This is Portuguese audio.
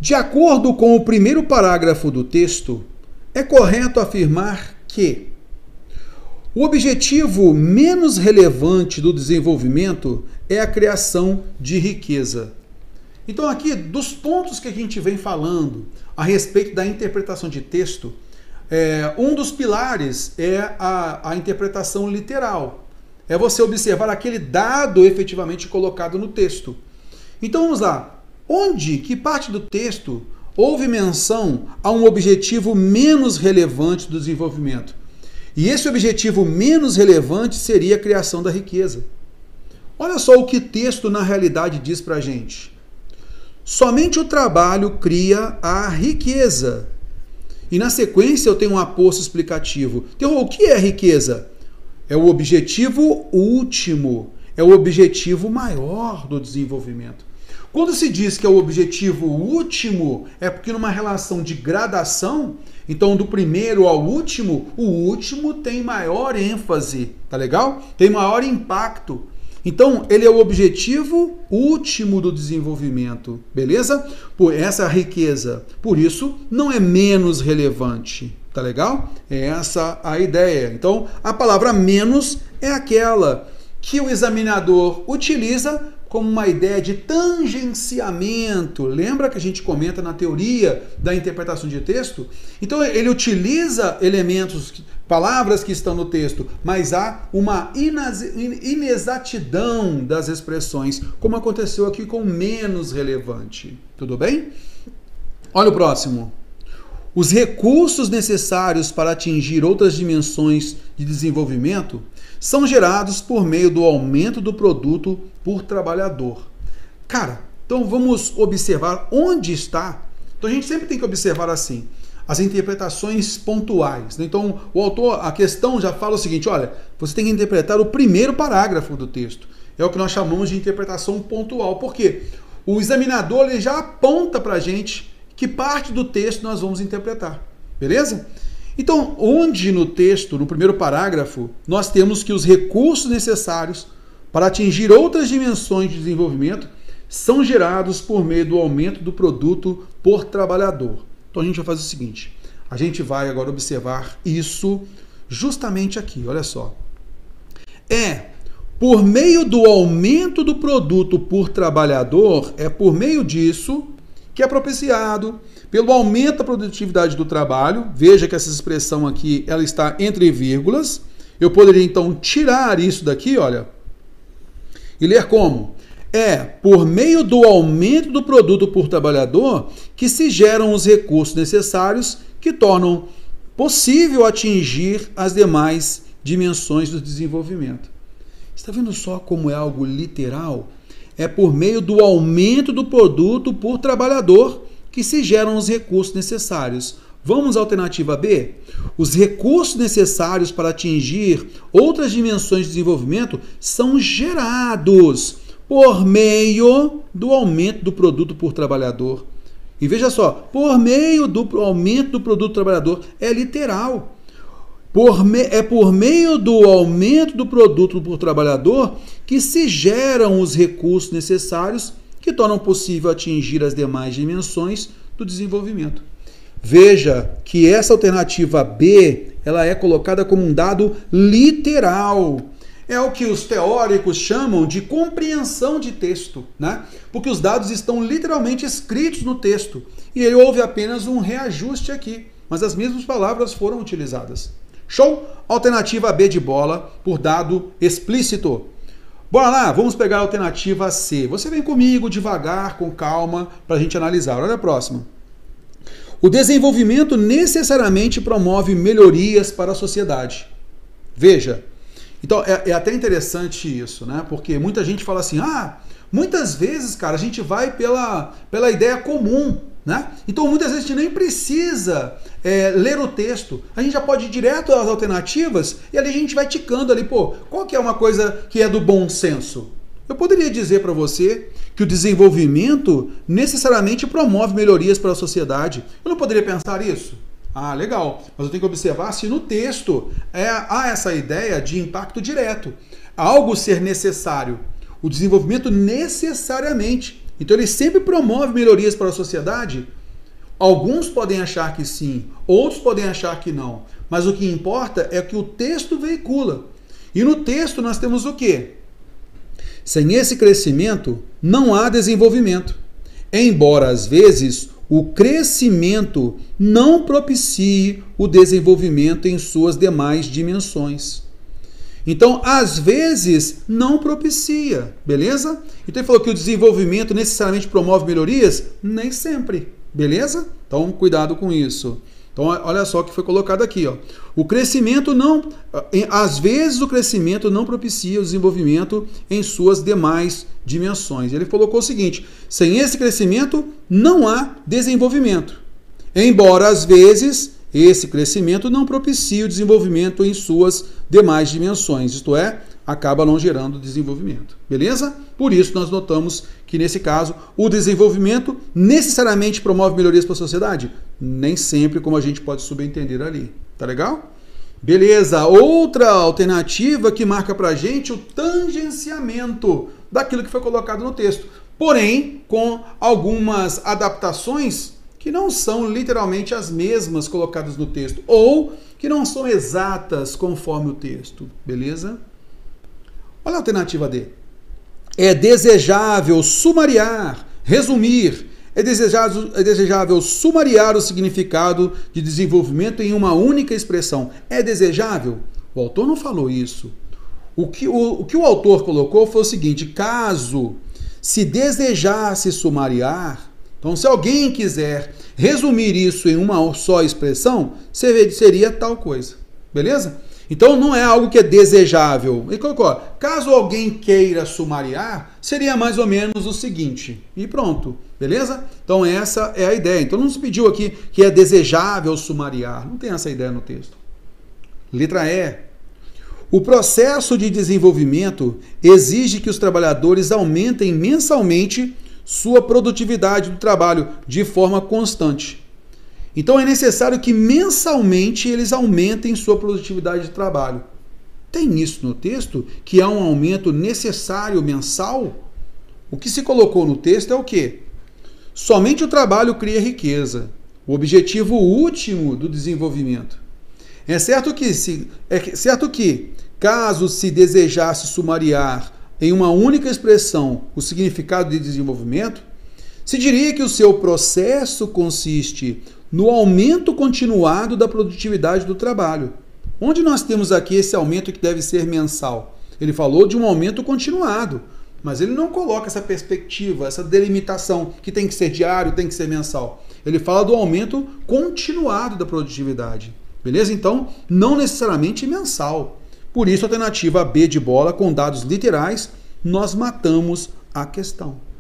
De acordo com o primeiro parágrafo do texto, é correto afirmar que o objetivo menos relevante do desenvolvimento é a criação de riqueza. Então aqui, dos pontos que a gente vem falando a respeito da interpretação de texto, um dos pilares é a interpretação literal. É você observar aquele dado efetivamente colocado no texto. Então vamos lá. Que parte do texto houve menção a um objetivo menos relevante do desenvolvimento? E esse objetivo menos relevante seria a criação da riqueza. Olha só o que o texto na realidade diz pra gente. Somente o trabalho cria a riqueza. E na sequência eu tenho um aposto explicativo. Então, o que é riqueza? É o objetivo último, é o objetivo maior do desenvolvimento. Quando se diz que é o objetivo último, é porque numa relação de gradação, então do primeiro ao último, o último tem maior ênfase, tá legal? Tem maior impacto. Então, ele é o objetivo último do desenvolvimento, beleza? Por essa riqueza. Por isso, não é menos relevante, tá legal? É essa a ideia. Então, a palavra menos é aquela que o examinador utiliza como uma ideia de tangenciamento. Lembra que a gente comenta na teoria da interpretação de texto? Então ele utiliza elementos, palavras que estão no texto, mas há uma inexatidão das expressões, como aconteceu aqui com menos relevante. Tudo bem? Olha o próximo. Os recursos necessários para atingir outras dimensões de desenvolvimento são gerados por meio do aumento do produto por trabalhador. Cara, então vamos observar onde está. Então a gente sempre tem que observar assim, as interpretações pontuais. Então o autor, a questão já fala o seguinte, olha, você tem que interpretar o primeiro parágrafo do texto. É o que nós chamamos de interpretação pontual. Por quê? O examinador ele já aponta para a gente que parte do texto nós vamos interpretar. Beleza? Então, onde no texto, no primeiro parágrafo, nós temos que os recursos necessários para atingir outras dimensões de desenvolvimento são gerados por meio do aumento do produto por trabalhador. Então a gente vai fazer o seguinte, a gente vai agora observar isso justamente aqui, olha só. Por meio do aumento do produto por trabalhador, é por meio disso que é propiciado pelo aumento da produtividade do trabalho. Veja que essa expressão aqui, ela está entre vírgulas. Eu poderia então tirar isso daqui, olha, e ler como? Por meio do aumento do produto por trabalhador que se geram os recursos necessários que tornam possível atingir as demais dimensões do desenvolvimento. Está vendo só como é algo literal? É por meio do aumento do produto por trabalhador que se geram os recursos necessários. Vamos à alternativa B? Os recursos necessários para atingir outras dimensões de desenvolvimento são gerados por meio do aumento do produto por trabalhador. E veja só, por meio do aumento do produto trabalhador, é literal. É por meio do aumento do produto por trabalhador que se geram os recursos necessários que tornam possível atingir as demais dimensões do desenvolvimento. Veja que essa alternativa B, ela é colocada como um dado literal. É o que os teóricos chamam de compreensão de texto, né? Porque os dados estão literalmente escritos no texto e aí houve apenas um reajuste aqui, mas as mesmas palavras foram utilizadas. Show? Alternativa B de bola por dado explícito. Bora lá, vamos pegar a alternativa C. Você vem comigo devagar, com calma, para a gente analisar. Olha a próxima. O desenvolvimento necessariamente promove melhorias para a sociedade. Veja, então é até interessante isso, né? Porque muita gente fala assim, muitas vezes, cara, a gente vai pela ideia comum, né? Então muitas vezes a gente nem precisa ler o texto, a gente já pode ir direto às alternativas e ali a gente vai ticando ali, qual que é uma coisa que é do bom senso? Eu poderia dizer para você que o desenvolvimento necessariamente promove melhorias para a sociedade. Eu não poderia pensar isso? Legal, mas eu tenho que observar se no texto há essa ideia de impacto direto, algo ser necessário. O desenvolvimento necessariamente Então ele sempre promove melhorias para a sociedade. Alguns podem achar que sim, outros podem achar que não. Mas o que importa é que o texto veicula. E no texto nós temos o quê? Sem esse crescimento, não há desenvolvimento. Embora, às vezes, o crescimento não propicie o desenvolvimento em suas demais dimensões. Então, às vezes, não propicia, beleza? Então, ele falou que o desenvolvimento necessariamente promove melhorias? Nem sempre, beleza? Então, cuidado com isso. Então, olha só o que foi colocado aqui, ó. O crescimento não... Às vezes, o crescimento não propicia o desenvolvimento em suas demais dimensões. Ele colocou o seguinte, sem esse crescimento, não há desenvolvimento. Embora, às vezes, esse crescimento não propicie o desenvolvimento em suas demais dimensões. Isto é, acaba não gerando desenvolvimento. Beleza? Por isso, nós notamos que, nesse caso, o desenvolvimento necessariamente promove melhorias para a sociedade? Nem sempre, como a gente pode subentender ali. Tá legal? Beleza. Outra alternativa que marca pra gente o tangenciamento daquilo que foi colocado no texto. Porém, com algumas adaptações que não são literalmente as mesmas colocadas no texto. Ou que não são exatas conforme o texto. Beleza? Olha a alternativa D. É desejável sumariar, resumir. É desejável sumariar o significado de desenvolvimento em uma única expressão. É desejável? O autor não falou isso. O que o autor colocou foi o seguinte, caso se desejasse sumariar, então se alguém quiser resumir isso em uma só expressão, seria tal coisa. Beleza? Então não é algo que é desejável. Ele colocou, caso alguém queira sumariar, seria mais ou menos o seguinte. E pronto, beleza? Então essa é a ideia. Então não se pediu aqui que é desejável sumariar. Não tem essa ideia no texto. Letra E. O processo de desenvolvimento exige que os trabalhadores aumentem mensalmente sua produtividade do trabalho de forma constante. Então é necessário que mensalmente eles aumentem sua produtividade de trabalho. Tem isso no texto? Que há um aumento necessário mensal? O que se colocou no texto é o quê? Somente o trabalho cria riqueza. O objetivo último do desenvolvimento. É certo que, caso se desejasse sumariar em uma única expressão o significado de desenvolvimento, se diria que o seu processo consiste no aumento continuado da produtividade do trabalho. Onde nós temos aqui esse aumento que deve ser mensal? Ele falou de um aumento continuado, mas ele não coloca essa perspectiva, essa delimitação, que tem que ser diário, tem que ser mensal. Ele fala do aumento continuado da produtividade. Beleza? Então, não necessariamente mensal. Por isso, a alternativa B de bola, com dados literais, nós matamos a questão.